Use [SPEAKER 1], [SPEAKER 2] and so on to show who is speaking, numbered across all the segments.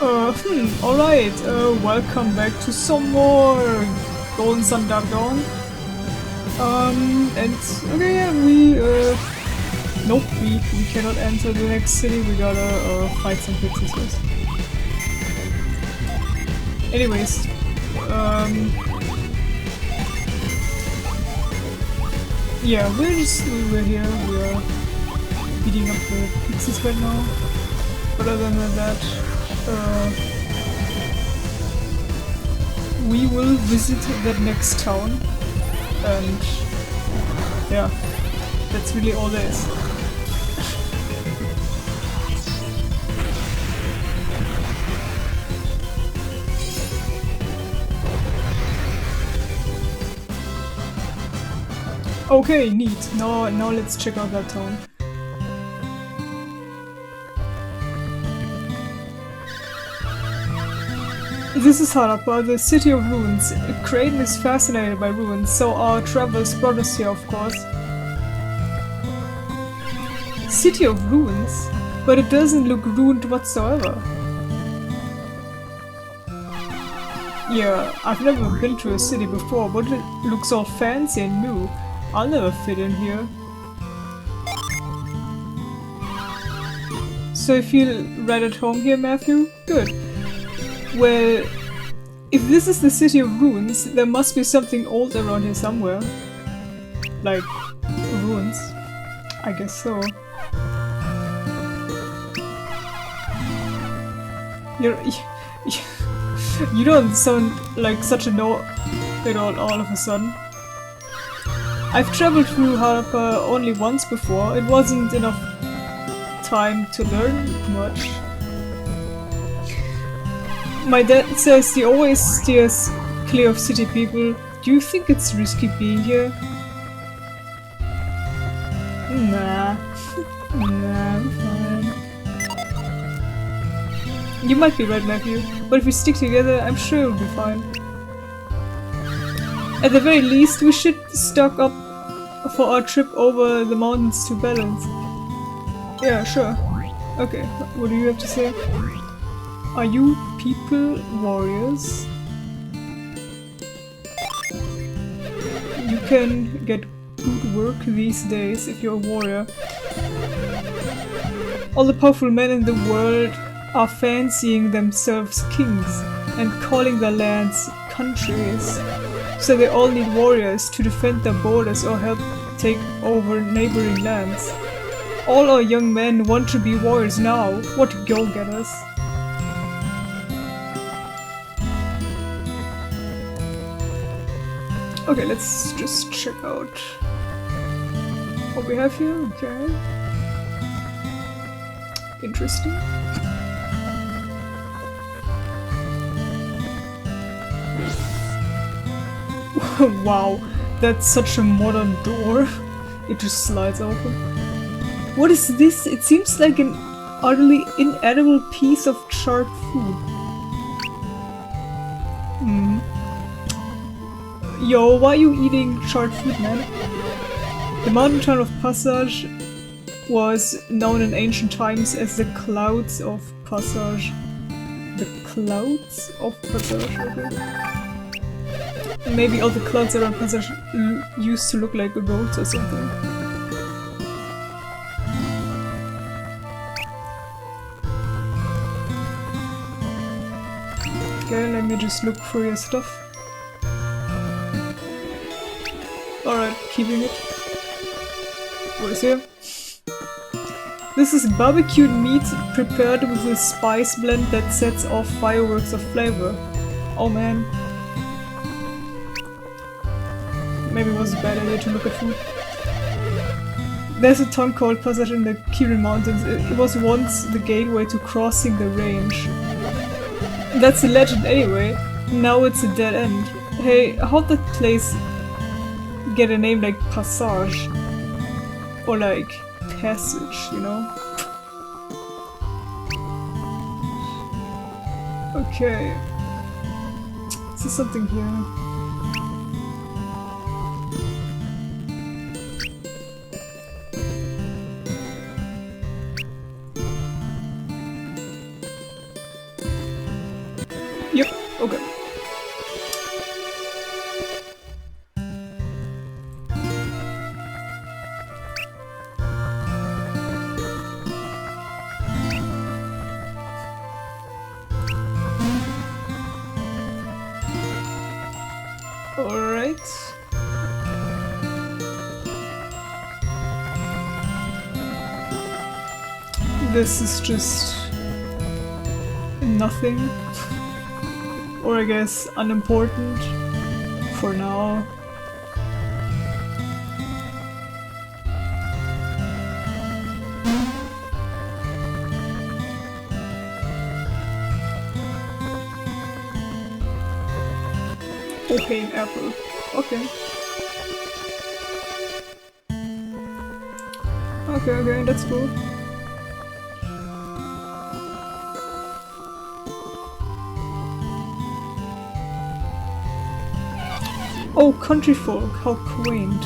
[SPEAKER 1] Alright, welcome back to some more Golden Sun Dark Dawn. And, okay, yeah, nope, we cannot enter the next city, we gotta, fight some pixies first. Anyways, yeah, we're here, we are beating up the pixies right now. But other than that, we will visit that next town, and yeah, that's really all there is. Okay, neat. Now let's check out that town. This is Harapa, the city of ruins. Kraden is fascinated by ruins, so our travelers brought us here, of course. City of ruins? But it doesn't look ruined whatsoever. Yeah, I've never been to a city before, but it looks all fancy and new. I'll never fit in here. So you feel right at home here, Matthew? Good. Well, if this is the city of ruins, there must be something old around here somewhere. Like, ruins. I guess so. You don't sound like such a know-it-all all of a sudden. I've traveled through Harapa only once before. It wasn't enough time to learn much. My dad says he always steers clear of city people. Do you think it's risky being here? Nah. Nah, I'm fine. You might be right, Matthew, but if we stick together, I'm sure we'll be fine. At the very least, we should stock up for our trip over the mountains to balance. Yeah, sure. Okay, what do you have to say? Are you people warriors? You can get good work these days if you're a warrior. All the powerful men in the world are fancying themselves kings and calling their lands countries. So they all need warriors to defend their borders or help take over neighboring lands. All our young men want to be warriors now. What go-getters. Okay, let's just check out what we have here. Okay. Interesting. Wow, that's such a modern door. It just slides open. What is this? It seems like an utterly inedible piece of charred food. Yo, why are you eating charred food, man? The mountain town of Passaj was known in ancient times as the Clouds of Passaj. The Clouds of Passaj, okay. Maybe all the clouds around Passaj used to look like roads or something. Okay, let me just look for your stuff. Alright, keeping it. What is here? This is barbecued meat prepared with a spice blend that sets off fireworks of flavor. Oh man. Maybe it was a bad idea to look at food. There's a town called Passaj in the Kirin Mountains. It was once the gateway to crossing the range. That's a legend anyway. Now it's a dead end. Hey, how'd that place get a name like Passage? Or like Passage, you know? Okay. Is there something here? Yep, okay. Alright. This is just nothing. Or I guess unimportant for now. Okay, apple. Okay. Okay, that's cool. Oh, country folk, how quaint.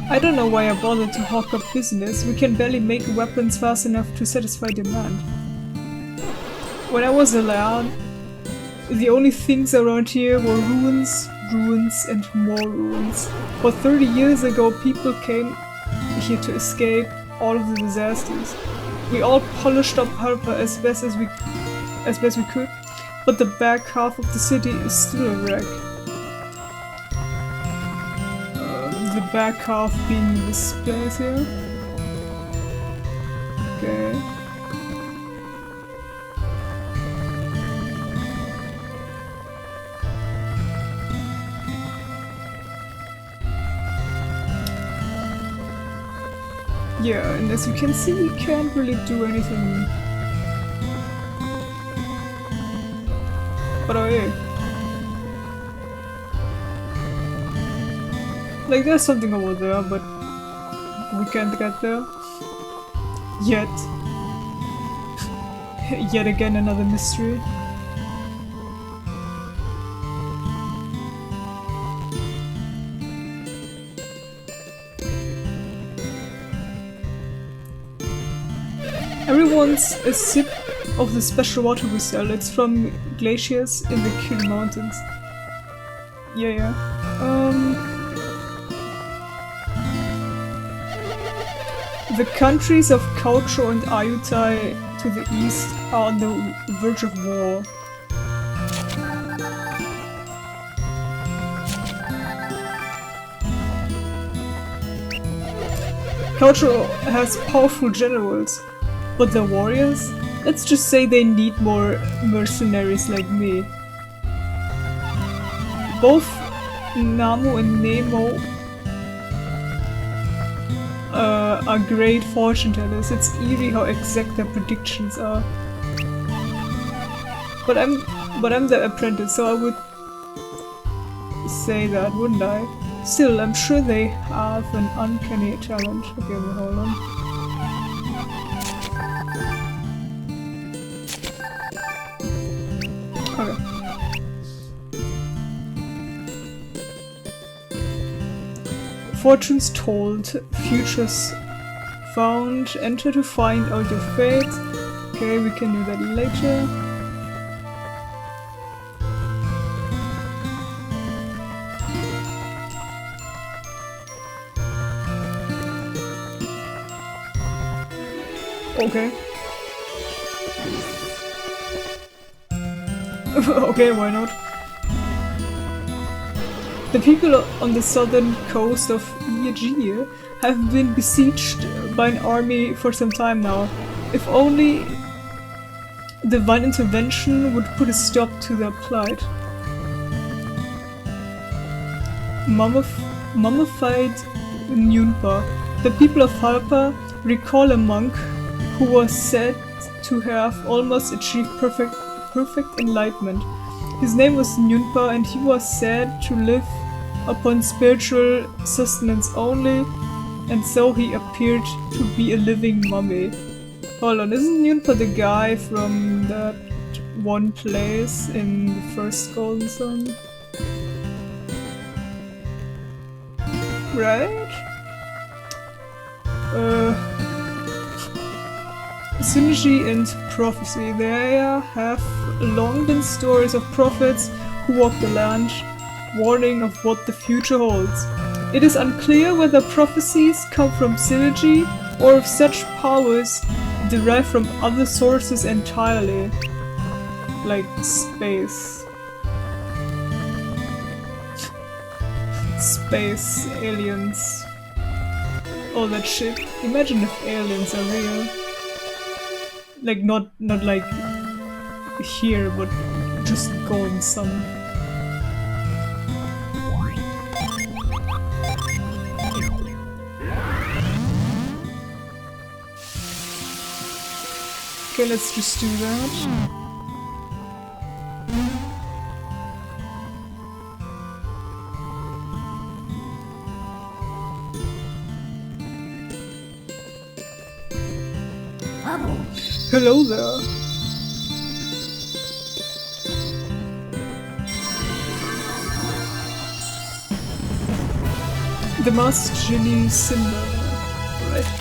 [SPEAKER 1] I don't know why I bothered to hawk up business. We can barely make weapons fast enough to satisfy demand. When I was a lad, the only things around here were ruins, ruins, and more ruins. But 30 years ago, people came here to escape all of the disasters. We all polished up Harapa as best we could, but the back half of the city is still a wreck. The back half being this place here. Okay. Yeah, and as you can see, we can't really do anything. But oh yeah. Like there's something over there, but we can't get there. Yet. Yet again another mystery. Everyone's a sip of the special water we sell. It's from glaciers in the Kiri Mountains. Yeah. The countries of Kautro and Ayutthaya to the east are on the verge of war. Kautro has powerful generals, but the warriors? Let's just say they need more mercenaries like me. Both Namu and Nemo are great fortune tellers. It's eerie how exact their predictions are. But I'm the apprentice, so I would say that, wouldn't I? Still, I'm sure they have an uncanny talent. Okay, well, hold on. Okay. Fortunes told, futures found, enter to find out your fate. Okay, we can do that later. Okay. Okay, why not? The people on the southern coast of Djinni have been besieged by an army for some time now. If only divine intervention would put a stop to their plight. Mummified Nyunpa. The people of Harapa recall a monk who was said to have almost achieved perfect enlightenment. His name was Nyunpa and he was said to live upon spiritual sustenance only, and so he appeared to be a living mummy. Hold on, isn't Nyunpa the guy from that one place in the first Golden Sun? Right? Synergy and prophecy. There have long been stories of prophets who walk the land, warning of what the future holds. It is unclear whether prophecies come from synergy or if such powers derive from other sources entirely, like space. Space, aliens, all that shit. Imagine if aliens are real. Like not like here, but just golden sun. Okay, let's just do that. Hello there. The masked Djinni Cinder. Right.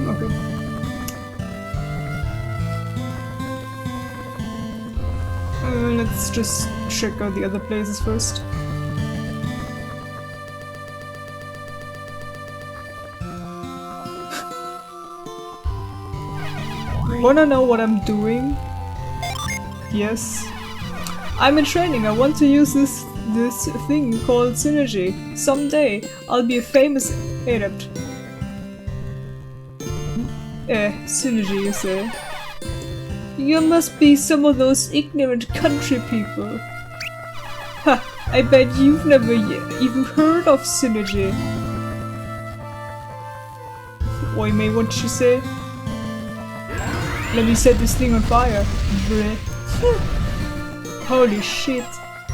[SPEAKER 1] Okay. Let's just check out the other places first. Wanna know what I'm doing? Yes. I'm in training. I want to use this thing called synergy. Someday I'll be a famous adept. Synergy, you say? You must be some of those ignorant country people. Ha! I bet you've never even heard of synergy. Oi, mate, what did you say? Let me set this thing on fire. Bleh. Holy shit.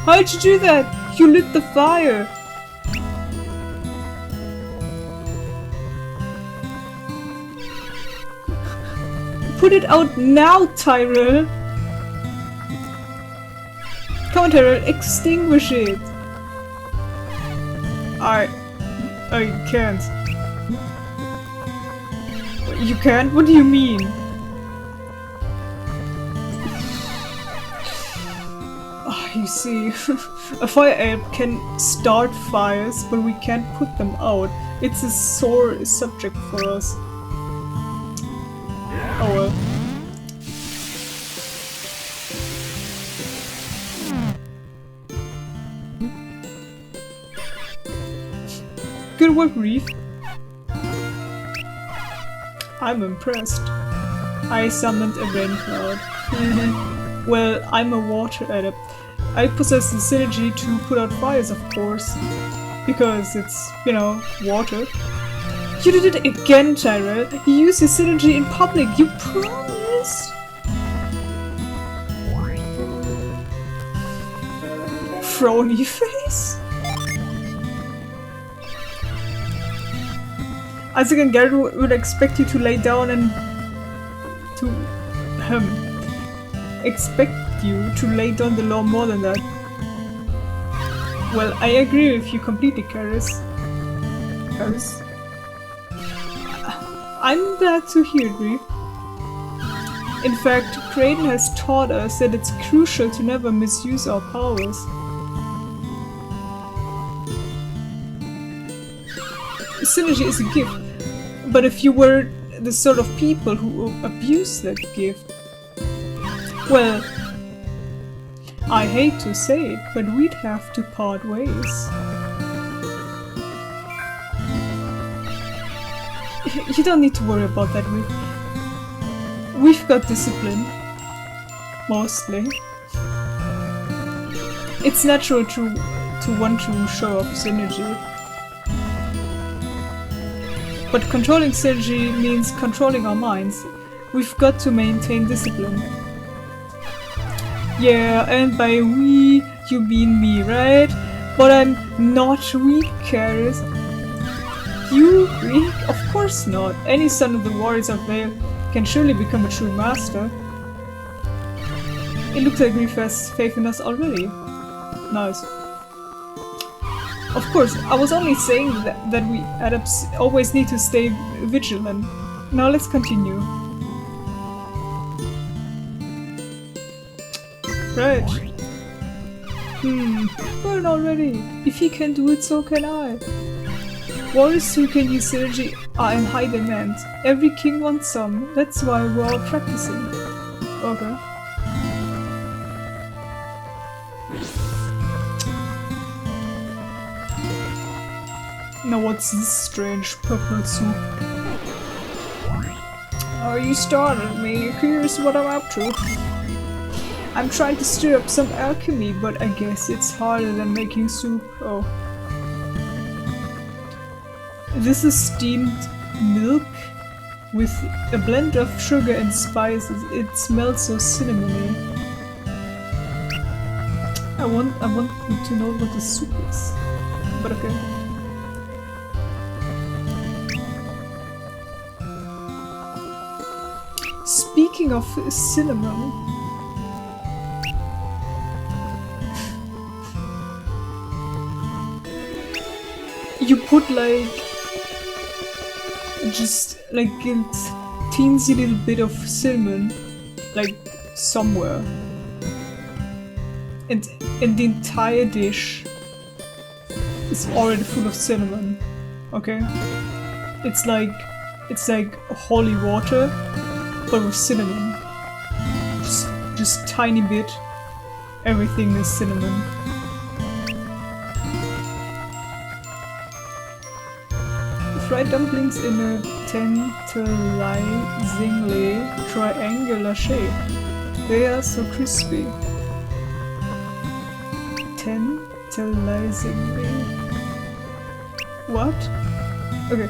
[SPEAKER 1] How'd you do that? You lit the fire. Put it out now, Tyrell! Come on, Tyrell, extinguish it! I can't. You can't? What do you mean? You see, a fire ape can start fires, but we can't put them out. It's a sore subject for us. Oh well. Good work, Reef. I'm impressed. I summoned a rain cloud. Well, I'm a water adept. I possess the synergy to put out fires, of course. Because it's, you know, water. You did it again, Tyrell! You used your synergy in public, you promised! Frowny face? Isaac and Garrett would expect you to lay down and expect you to lay down the law more than that. Well, I agree with you completely, Karis. I'm glad to hear it, Reef. In fact, Creighton has taught us that it's crucial to never misuse our powers. Synergy is a gift, but if you were the sort of people who abuse that gift, well, I hate to say it, but we'd have to part ways. You don't need to worry about that, we've got discipline. Mostly. It's natural to want to show off synergy. But controlling synergy means controlling our minds. We've got to maintain discipline. Yeah, and by we, you mean me, right? But I'm not weak, Karis. You weak? Of course not. Any son of the warriors of Vale can surely become a true master. It looks like Grief has faith in us already. Nice. Of course, I was only saying that we adepts always need to stay vigilant. Now let's continue. Right. Burn already. If he can do it, so can I. Warriors who can use synergy are in high demand. Every king wants some. That's why we're all practicing. Okay. Now what's this strange purple soup? Oh, you started me. Here's what I'm up to. I'm trying to stir up some alchemy, but I guess it's harder than making soup. Oh. This is steamed milk with a blend of sugar and spices. It smells so cinnamony. I want to know what the soup is. But okay. Speaking of cinnamon, you put like just like a teensy little bit of cinnamon like somewhere, and the entire dish is already full of cinnamon. Okay, it's like holy water, but with cinnamon. Just tiny bit. Everything is cinnamon. Fried dumplings in a tantalizingly triangular shape. They are so crispy. Tantalizingly. What? Okay.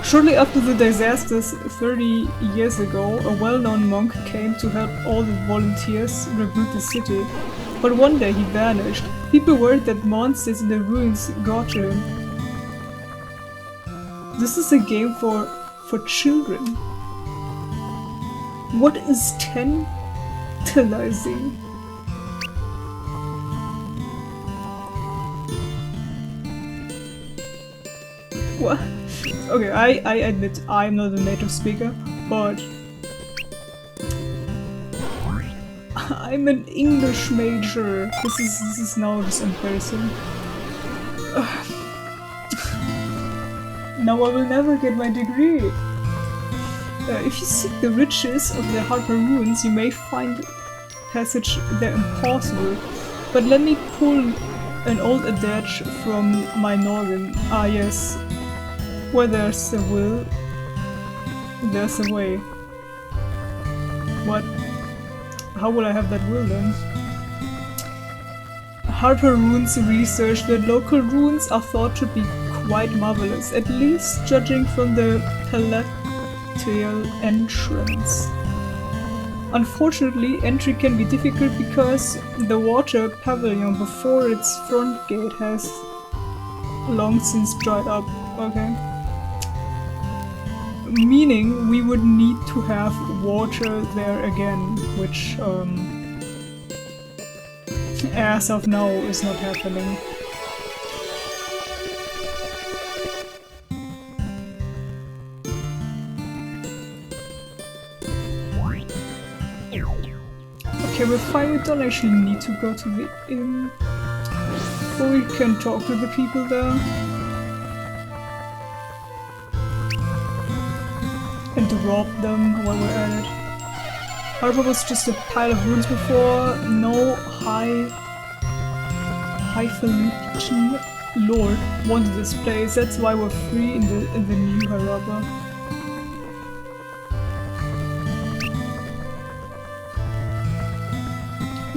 [SPEAKER 1] Shortly after the disasters 30 years ago, a well-known monk came to help all the volunteers rebuild the city. But one day he vanished. People worried that monsters in the ruins got to him. This is a game for children. What is tantalizing? What? Okay, I admit I'm not a native speaker, but I'm an English major. This is now just embarrassing. Now I will never get my degree. If you seek the riches of the Harapa ruins, you may find passage there impossible. But let me pull an old adage from my noggin. Ah yes, where there's a will, there's a way. What? How will I have that will then? Harapa ruins research. The local ruins are thought to be quite marvelous, at least judging from the palatial entrance. Unfortunately, entry can be difficult because the water pavilion before its front gate has long since dried up. Okay. Meaning we would need to have water there again, which as of now is not happening. Okay, we're fine, we don't actually need to go to the inn. But we can talk to the people there. And rob them while we're at it. Harapa was just a pile of ruins before. No highfalutin lord wanted this place. That's why we're free in the new Harapa.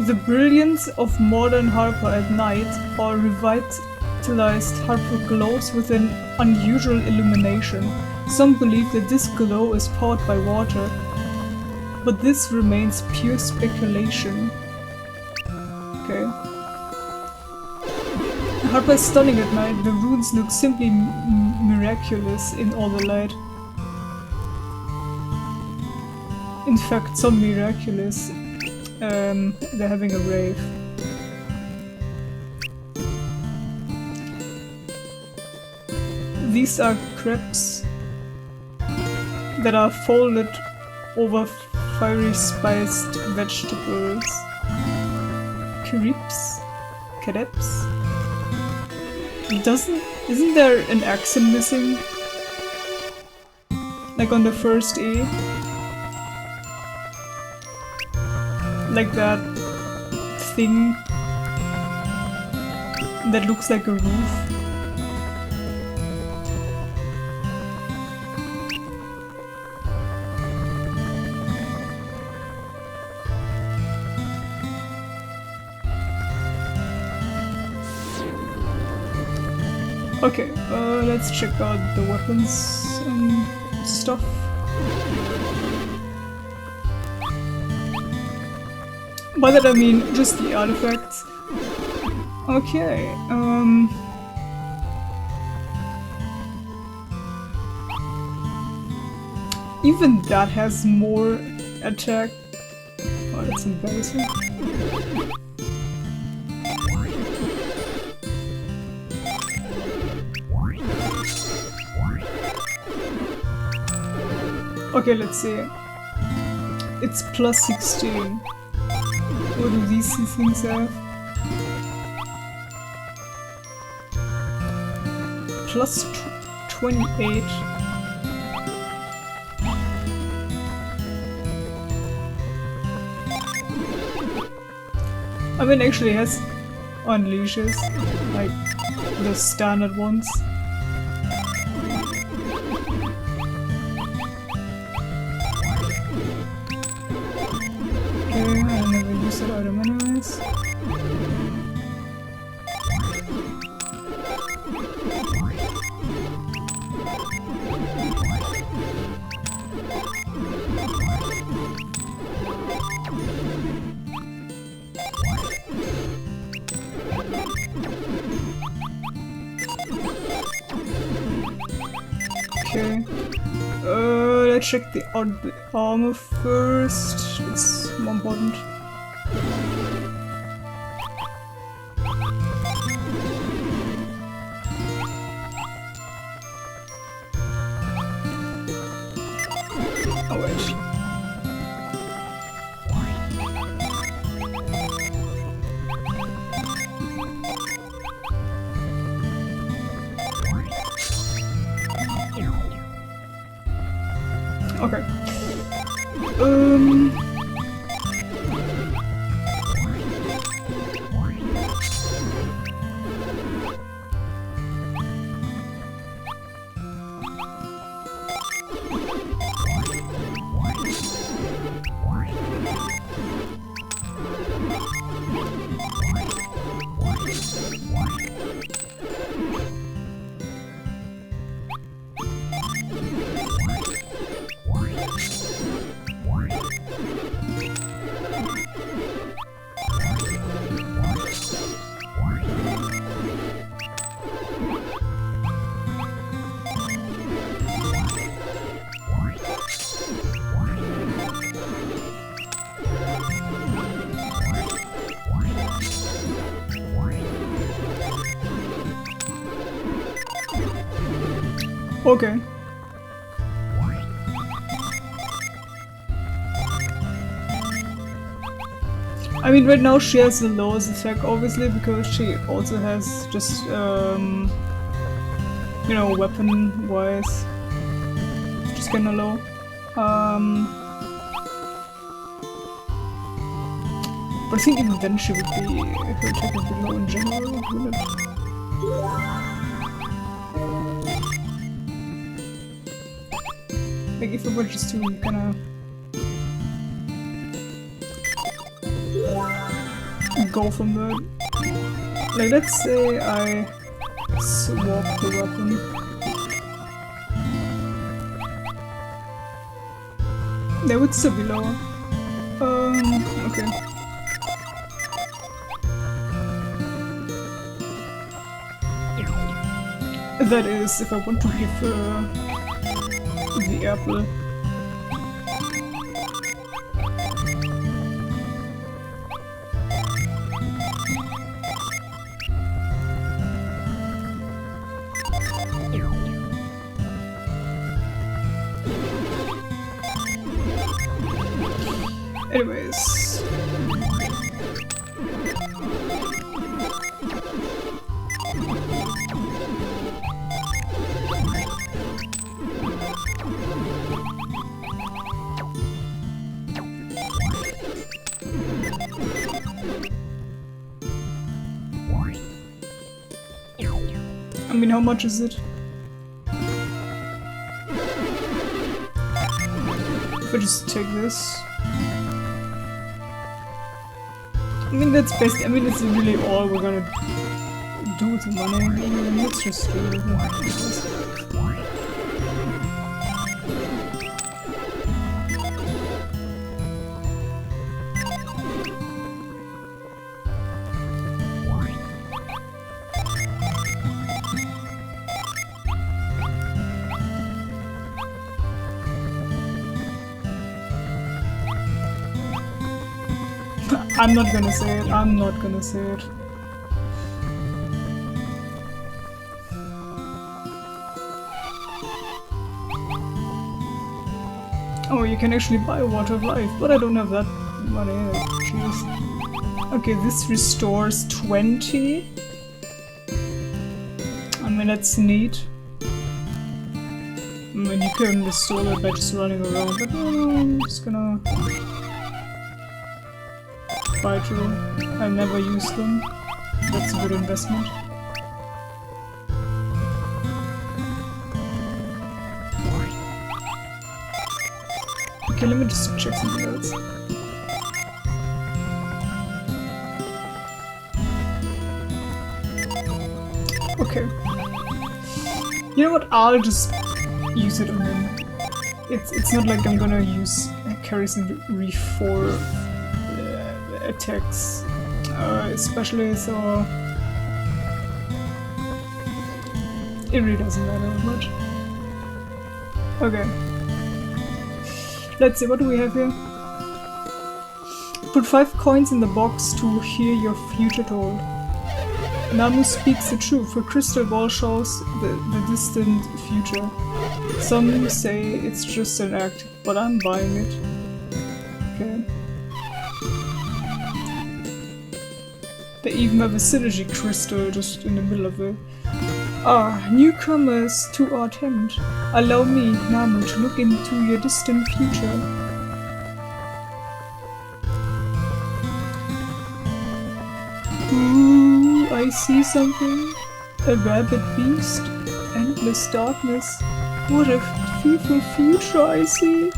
[SPEAKER 1] The brilliance of modern Harapa at night, or revitalized crystallized Harapa glows with an unusual illumination. Some believe that this glow is powered by water, but this remains pure speculation. Okay. Harapa is stunning at night. The runes look simply miraculous in all the light. In fact, some miraculous. They're having a rave. These are crepes that are folded over fiery spiced vegetables. Crepes? Crepes? Isn't there an accent missing? Like on the first E? Like that thing that looks like a roof. Okay, let's check out the weapons and stuff. By that I mean just the artifacts. Okay, even that has more attack. Oh, that's embarrassing. Okay, let's see. It's plus 16. What do these things have? Plus 28. I mean, actually, it has unleashes, like the standard ones. Okay, I never use that item anyways. Okay, let's check the armor first. It's more important. Oh wait. Okay. Okay. I mean, right now she has the lowest attack, obviously, because she also has just, you know, weapon-wise, just kinda low. But I think even then she would be, if her attack would be low in general, wouldn't it? Like, if it were just to kinda go from the... Like, let's say I swap the weapon. They would still be lower. Okay. That is, if I want to give the apple. Anyways. I mean, how much is it? If I just take this. I mean, that's best. I mean, it's really all we're gonna do with the money. I mean, let's just do it. I'm not gonna say it. I'm not gonna say it. Oh, you can actually buy a Water of Life, but I don't have that money. Jeez. Okay, this restores 20. I mean, that's neat. I mean, you can restore that by just running around, but I'm just gonna... Vital. I never use them. That's a good investment. Okay, let me just check something else. Okay. You know what? I'll just use it on him. It's not like I'm gonna use Charisma Reef for attacks, especially so it really doesn't matter that much. Okay, let's see, what do we have here? Put 5 coins in the box to hear your future told. Namu speaks the truth, her crystal ball shows the distant future. Some say it's just an act, but I'm buying it. Okay. They even have a synergy crystal just in the middle of it. Ah, newcomers to our tent. Allow me, Namu, to look into your distant future. Ooh, I see something. A rabbit beast. Endless darkness. What a fearful future I see.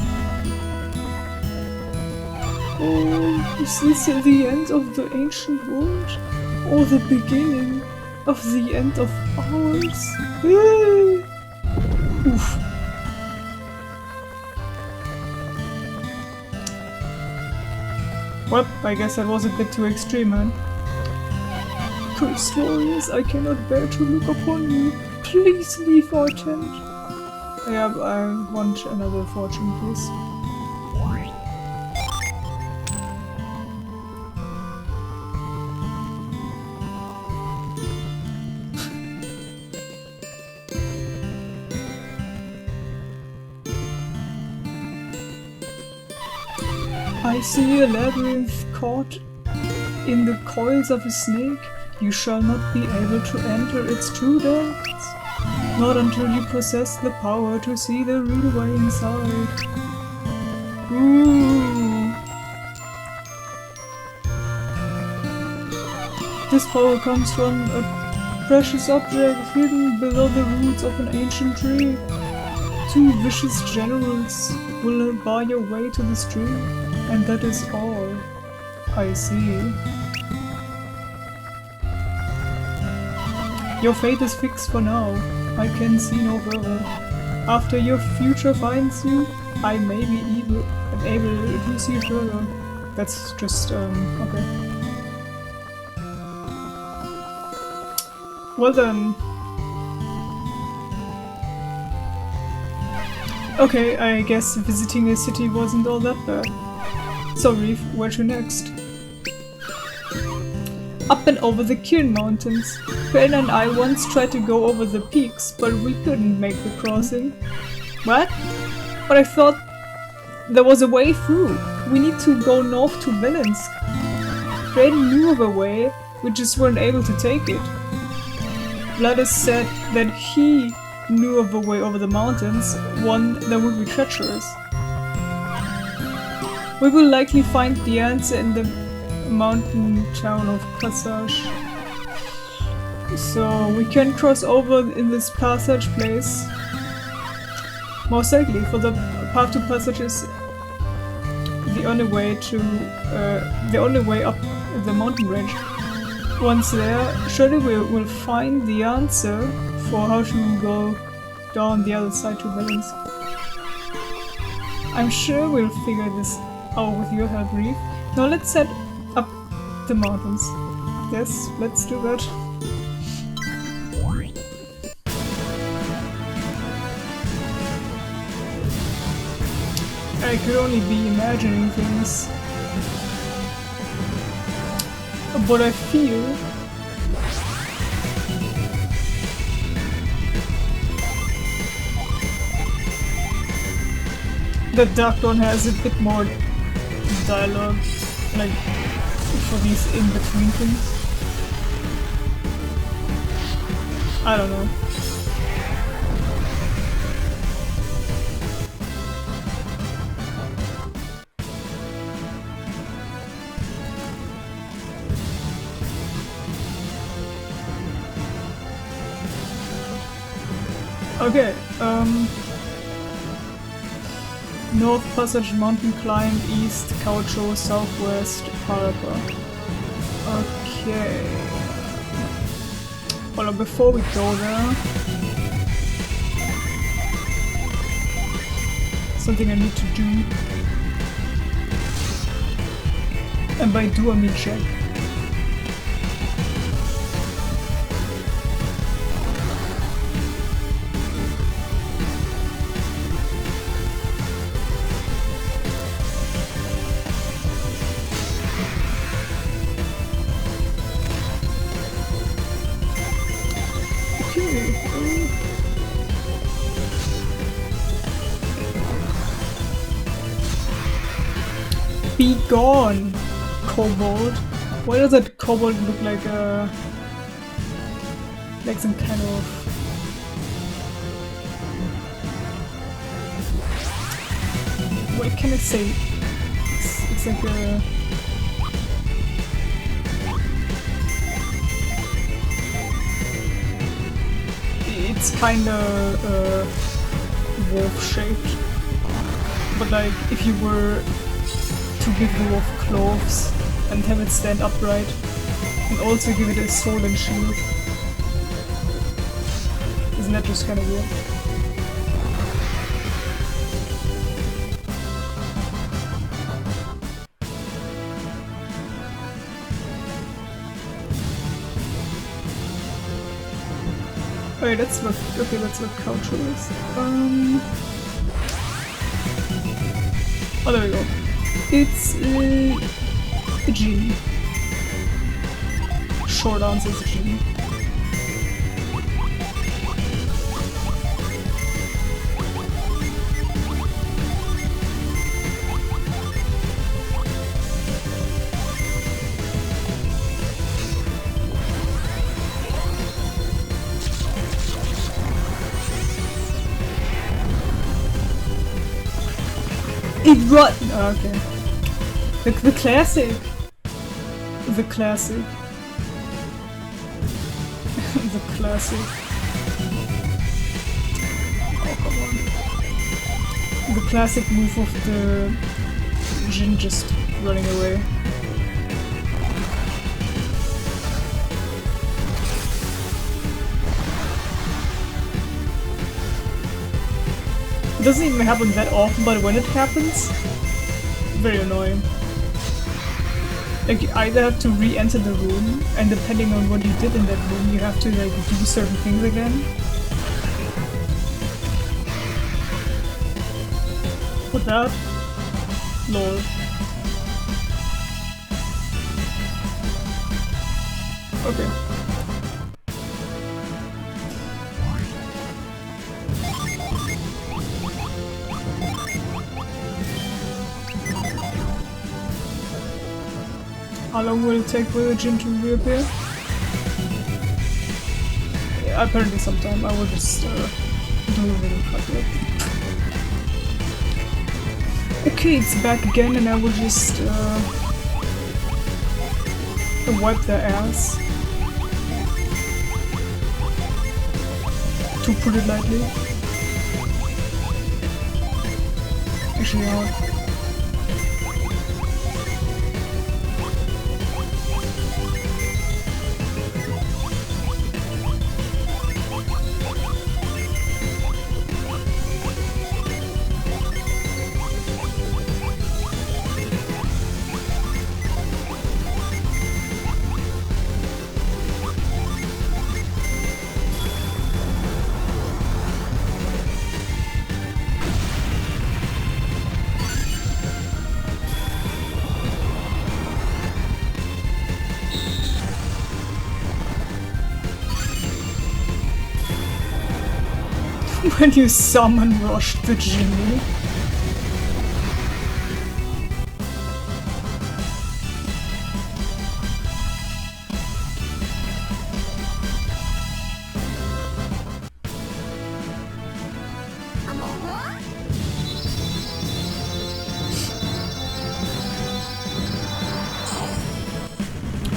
[SPEAKER 1] Oh, is this the end of the ancient world? Or the beginning of the end of ours? Oof. Well, I guess that was a bit too extreme, man. Cursed warriors, I cannot bear to look upon you. Please leave our tent. Yeah, I want another fortune, please. I see a labyrinth caught in the coils of a snake. You shall not be able to enter its true depths. Not until you possess the power to see the real way inside. Ooh. This power comes from a precious object hidden below the roots of an ancient tree. 2 vicious generals will bar your way to this tree, and that is all. I see. Your fate is fixed for now. I can see no further. After your future finds you, I may be able to see further. That's just, okay. Well then. Okay, I guess visiting a city wasn't all that bad. So Reef, where to next? Up and over the Kirin Mountains. Ben and I once tried to go over the peaks, but we couldn't make the crossing. What? But I thought there was a way through. We need to go north to Velensk. Raiden knew of a way, we just weren't able to take it. Vladis said that he knew of a way over the mountains, one that would be treacherous. We will likely find the answer in the mountain town of Passaj. So we can cross over in this passage place. Most likely, for the path to Passage is the only way up the mountain range. Once there, surely we will find the answer for how to go down the other side to Velensk. I'm sure we'll figure this out with your help, Reef. Now let's head up the mountains. Yes, let's do that. I could only be imagining things. But I feel that Dark Dawn has a bit more dialogue, like, for these in-between things. I don't know. Okay, North Passage Mountain Climb, East Caucho, Southwest Harapa. Okay. Hold on, before we go there, something I need to do. And by do I mean check. Be gone, kobold. Why does that kobold look like some kind of... What can I say? It's like a... It's kinda wolf-shaped. But like, if you were to give the wolf clothes and have it stand upright, and also give it a sword and shield. Isn't that just kind of weird? Okay, that's what Couch is. Oh, there we go. It's Djinni. Short answer is Djinni. It rot. Oh, okay. The classic. The classic. The classic. Oh, come on. The classic move of the Jin just running away. It doesn't even happen that often, but when it happens, very annoying. Like, you either have to re-enter the room, and depending on what you did in that room, you have to like do certain things again. What that? Lol. Okay. How long will it take for the Djinn to reappear? Yeah, apparently sometime. I will just do a little cut it. Okay, it's back again and I will just wipe their ass. To put it lightly. Actually, not. When you summon Rush the Djinni.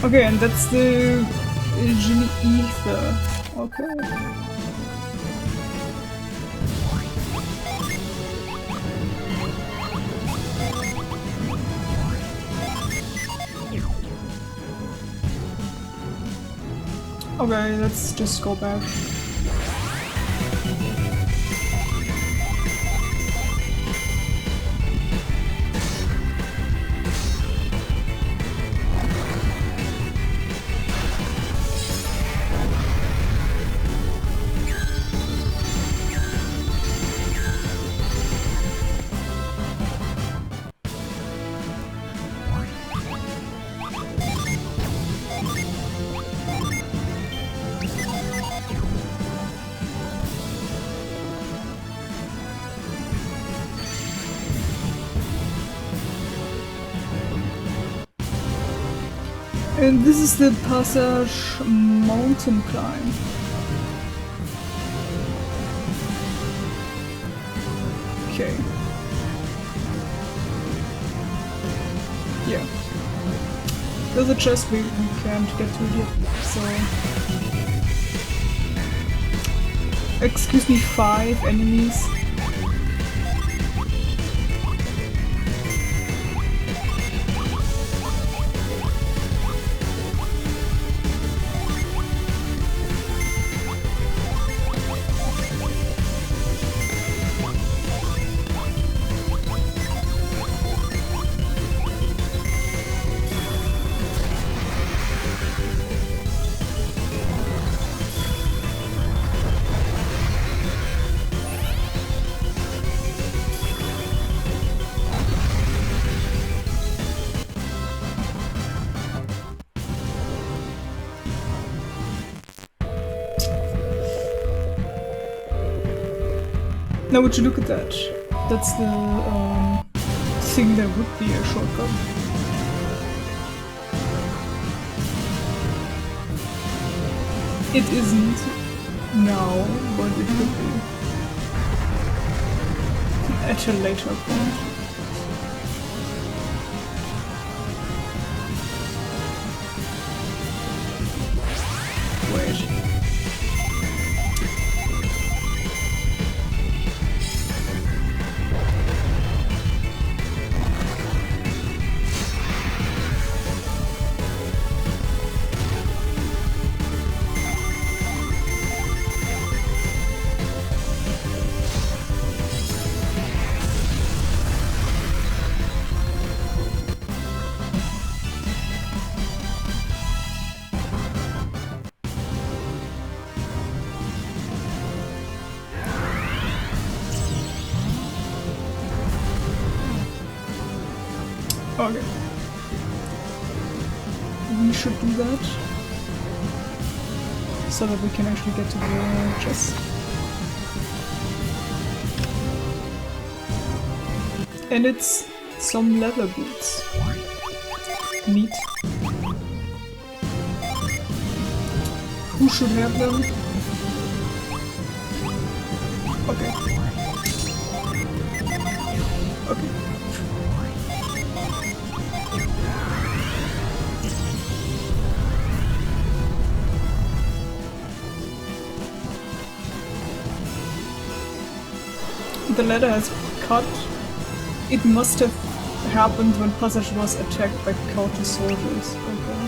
[SPEAKER 1] Okay, and that's the Djinni Ether. Okay. Okay, let's just go back. And this is the Passaj mountain climb. Okay. Yeah. There's a chest we can't get to yet, so... Excuse me, 5 enemies. Now would you look at that? That's the thing that would be a shortcut. It isn't now, but it could be. At a later point. Wait. Okay. We should do that. So that we can actually get to the chest. And it's some leather boots. Neat. Who should have them? Okay. Okay. The ladder has cut. It must have happened when Passaj was attacked by counter soldiers. Okay.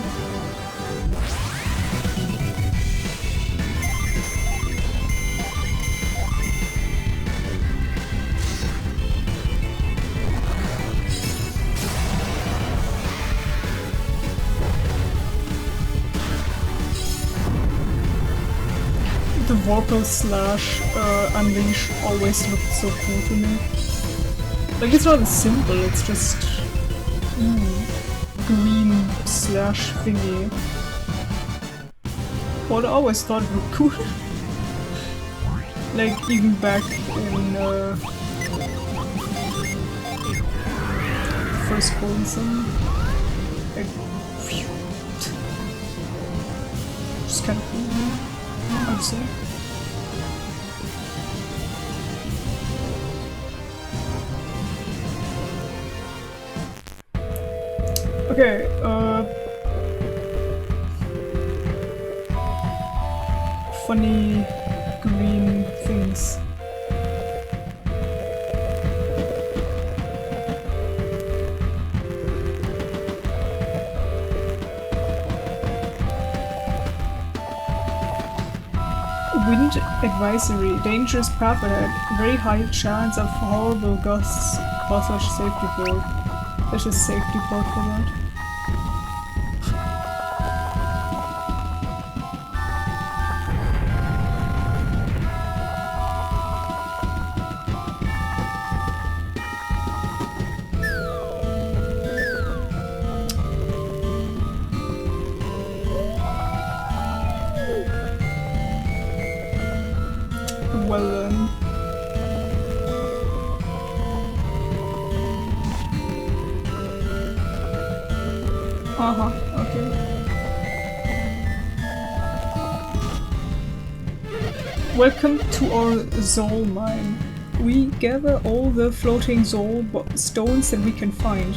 [SPEAKER 1] The Vorpal slash Unleash always looked so cool to me. Like, it's not a symbol, it's just green slash thingy. But I always thought it looked cool. Like, even back in first Golden, like, phew. Just kind of cool, I would say. Okay, funny green things. Wind advisory, dangerous path ahead, very high chance of horrible gusts, Passaj safety board. There's a safety board for that. Well then. Okay. Welcome to our Zol mine. We gather all the floating Zol stones that we can find.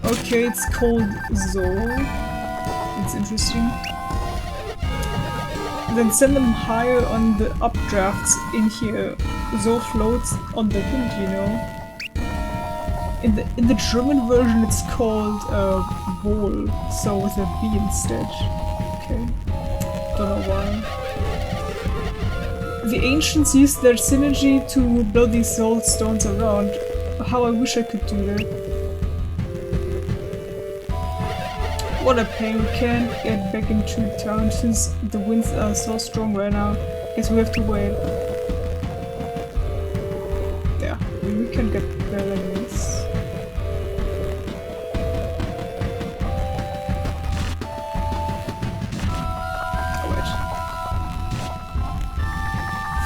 [SPEAKER 1] Okay, it's called Zol. It's interesting. Then send them higher on the updrafts in here. Zol floats on the wind, you know. In the German version it's called Wohl, so with a B instead. Okay. Don't know why. The ancients used their synergy to build these soul stones around. How I wish I could do that. What a pain, we can't get back into town since the winds are so strong right now. Guess we have to wait. Yeah, we can get there like this.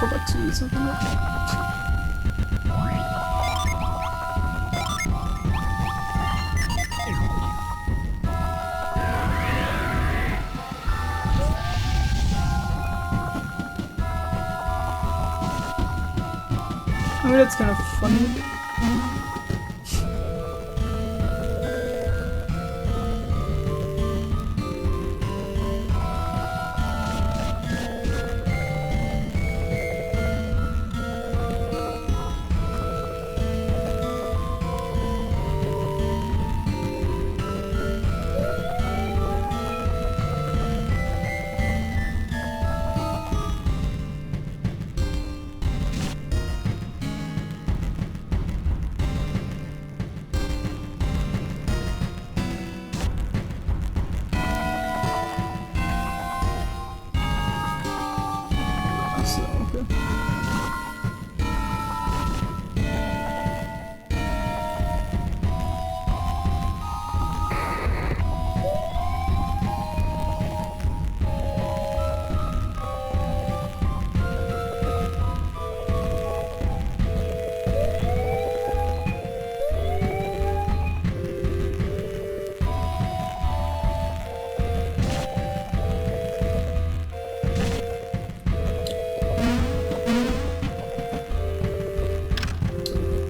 [SPEAKER 1] Forgot to do something like that. I mean, that's kind of funny.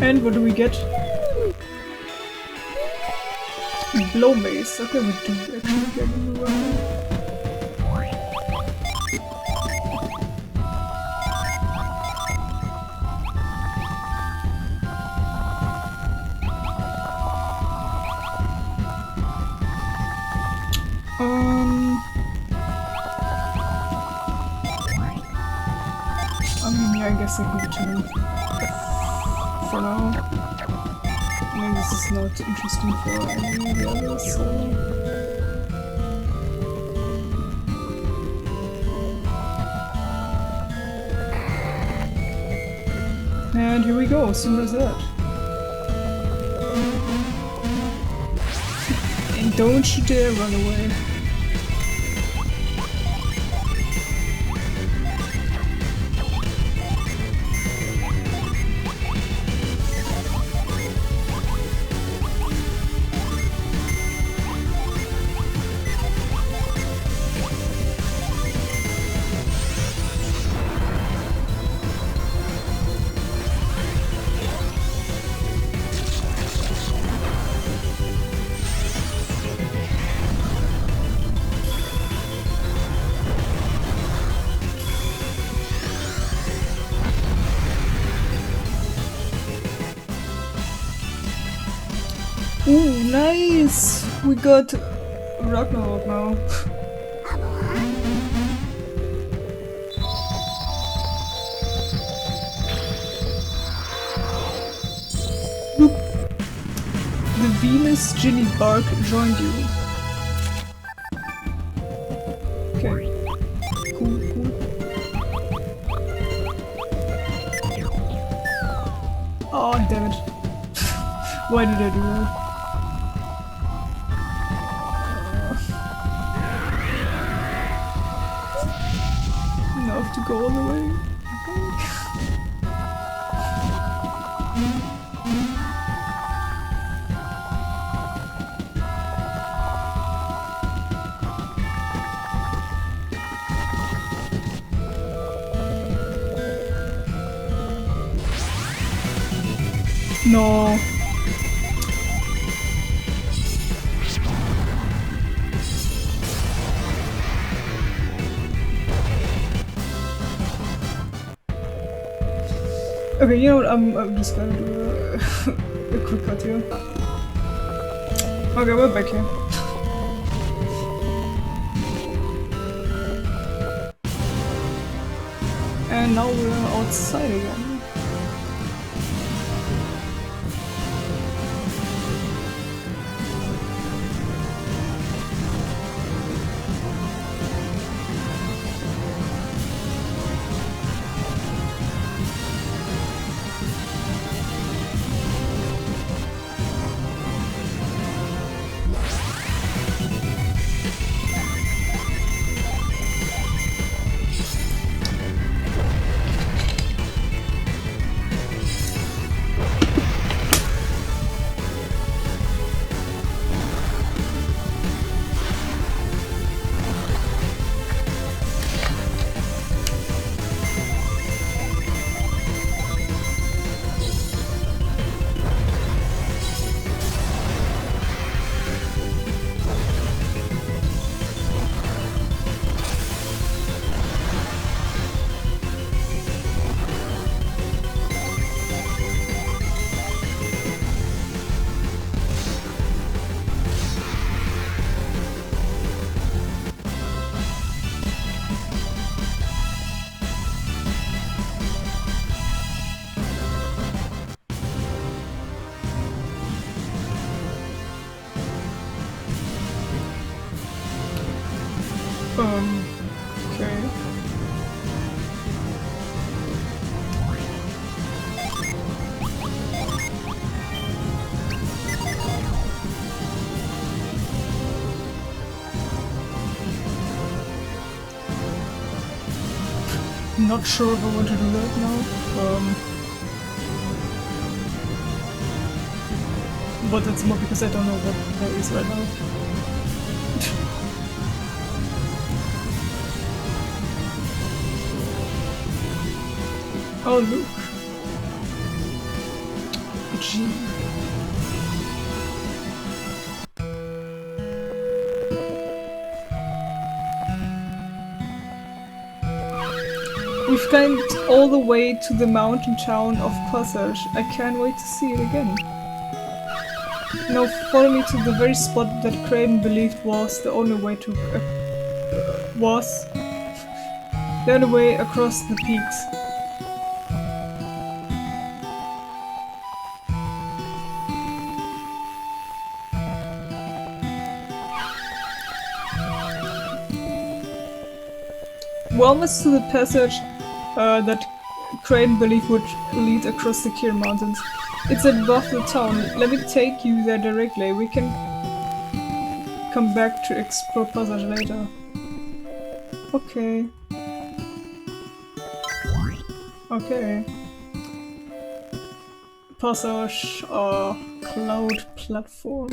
[SPEAKER 1] And what do we get? Blow mace. Okay, we do actually get a new weapon. I guess I give it to him. For now. I mean, this is not interesting for any of the others, so... And here we go, as soon as that. And don't you dare run away. Ooh, nice! We got Ragnarok now. The Venus Djinni bark joined you. Okay. Cool, cool. Oh, damn it. Why did I do that? Enough to go all the way. No. Okay, you know what, I'm just gonna do a quick cut here. Okay, we're back here. And now we're outside again. Okay. Not sure if I want to do that now. But it's more because I don't know what there is right now. Oh, look. Djinni. We've climbed all the way to the mountain town of Passaj. I can't wait to see it again. Now follow me to the very spot that Kraden believed was the only way to the only way across the peaks. We're almost to the passage that Kraden believed would lead across the Kyr Mountains. It's above the town. Let me take you there directly. We can come back to explore Passaj later. Okay. Okay. Passaj, cloud platform.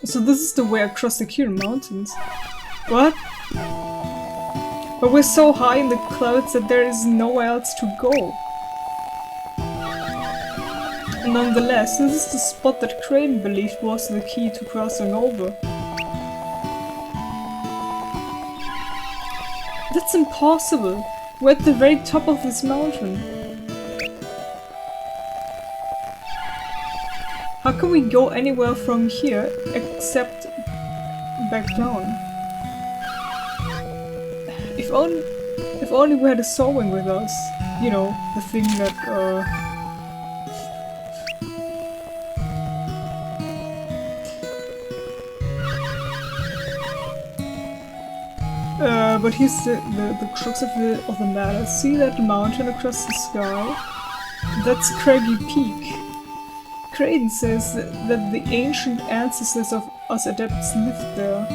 [SPEAKER 1] So this is the way across the Kyr Mountains. What? But we're so high in the clouds that there is nowhere else to go. Nonetheless, this is the spot that Kraden believed was the key to crossing over. That's impossible! We're at the very top of this mountain. How can we go anywhere from here except back down? If only we had a sewing with us. You know, the thing that but here's the crux of the matter. See that mountain across the sky? That's Craggy Peak. Kraden says that the ancient ancestors of us adepts lived there.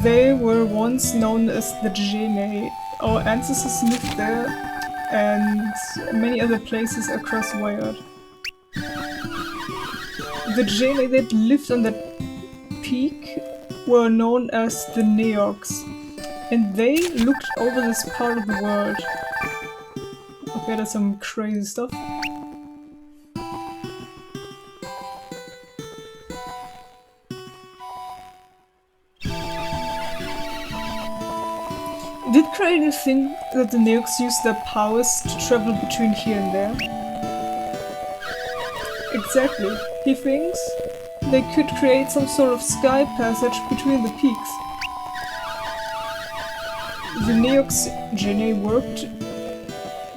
[SPEAKER 1] They were once known as the Djinni. Our ancestors lived there and many other places across Wyatt. The Djinni that lived on that peak were known as the Neox, and they looked over this part of the world. Okay, that's some crazy stuff. Did Kraden think that the Neox used their powers to travel between here and there? Exactly. He thinks they could create some sort of sky passage between the peaks. The Neox Djinni worked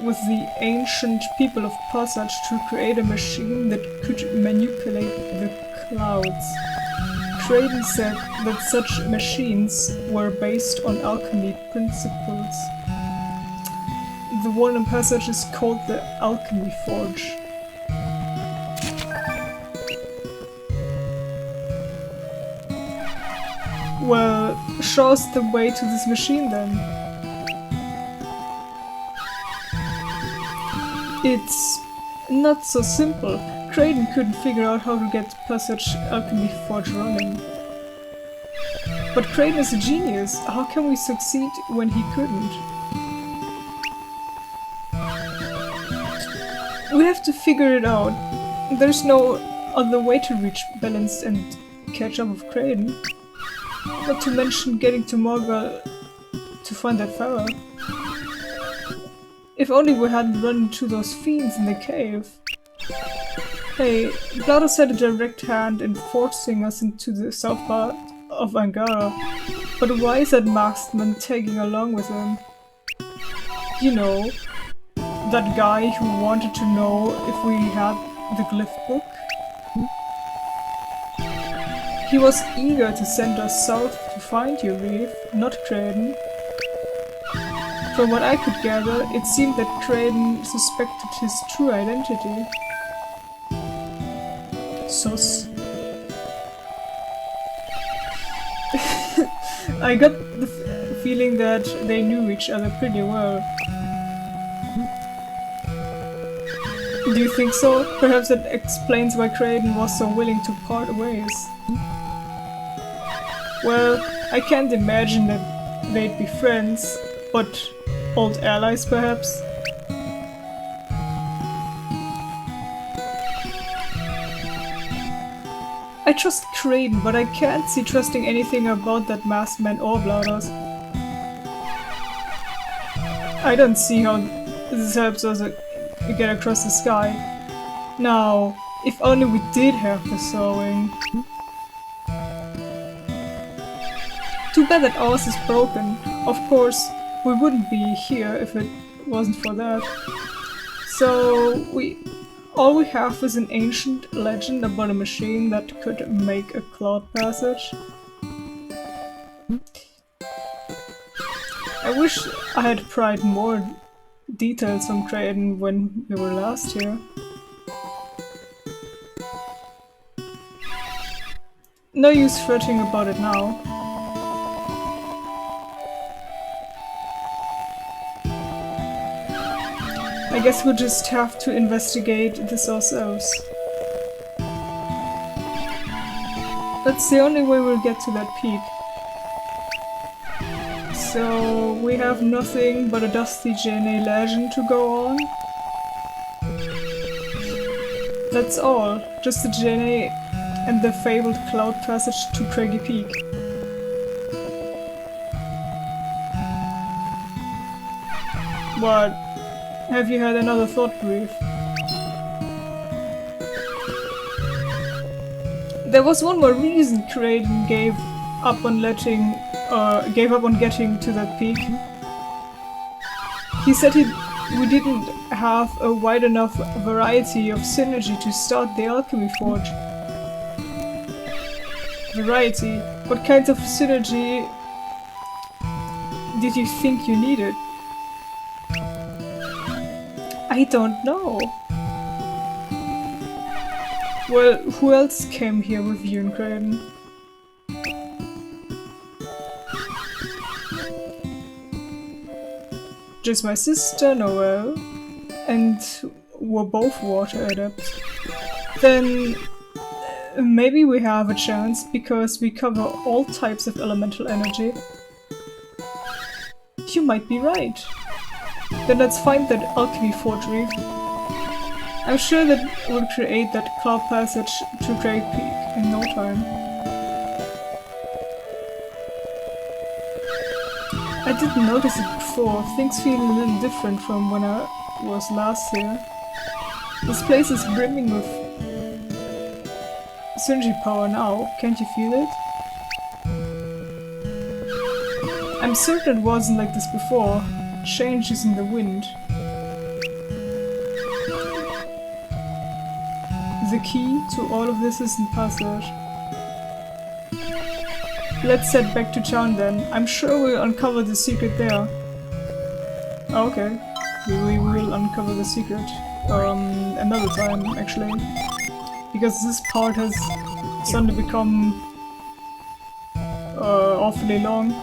[SPEAKER 1] with the ancient people of Passaj to create a machine that could manipulate the clouds. Kraden said that such machines were based on alchemy principles. The one in Passaj is called the Alchemy Forge. Well, show us the way to this machine then. It's not so simple. Kraden couldn't figure out how to get Passaj Alchemy Forge running. But Kraden is a genius. How can we succeed when he couldn't? We have to figure it out. There's no other way to reach balance and catch up with Kraden. Not to mention getting to Morgul to find that Pharaoh. If only we hadn't run into those fiends in the cave. Hey, GLaDOS had a direct hand in forcing us into the south part of Angara, but why is that marksman tagging along with him? You know, that guy who wanted to know if we had the glyph book? He was eager to send us south to find you, Reeve, not Kraden. From what I could gather, it seemed that Kraden suspected his true identity. Sus. I got the feeling that they knew each other pretty well. Do you think so? Perhaps that explains why Kraden was so willing to part ways. Well, I can't imagine that they'd be friends, but old allies perhaps? I trust Kraden, but I can't see trusting anything about that masked man or Blathers. I don't see how this helps us get across the sky. Now, if only we did have the sewing. Too bad that ours is broken. Of course, we wouldn't be here if it wasn't for that. So, all we have is an ancient legend about a machine that could make a cloud passage. I wish I had pried more details on Kraden when we were last here. No use fretting about it now. I guess we'll just have to investigate this ourselves. That's the only way we'll get to that peak. So we have nothing but a dusty Djinni legend to go on. That's all. Just the Djinni and the fabled cloud passage to Craggy Peak. What? Have you had another thought brief? There was one more reason Kraden gave up on getting to that peak. He said we didn't have a wide enough variety of synergy to start the alchemy forge. Variety? What kinds of synergy did you think you needed? I don't know. Well, who else came here with you and Kraden? Just my sister, Noelle, and we're both water adepts. Then maybe we have a chance because we cover all types of elemental energy. You might be right. Then let's find that alchemy forge reef. I'm sure that we'll create that cloud passage to Great Peak in no time. I didn't notice it before. Things feel a little different from when I was last here. This place is brimming with synergy power now. Can't you feel it? I'm certain it wasn't like this before. Change is in the wind. The key to all of this is in Passage. Let's head back to town then. I'm sure we'll uncover the secret there. Okay. We will uncover the secret. Another time, actually. Because this part has suddenly become awfully long.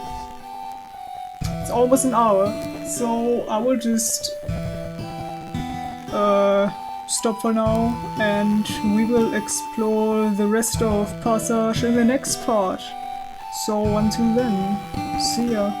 [SPEAKER 1] It's almost an hour, so I will just stop for now, and we will explore the rest of Passage in the next part. So until then, see ya.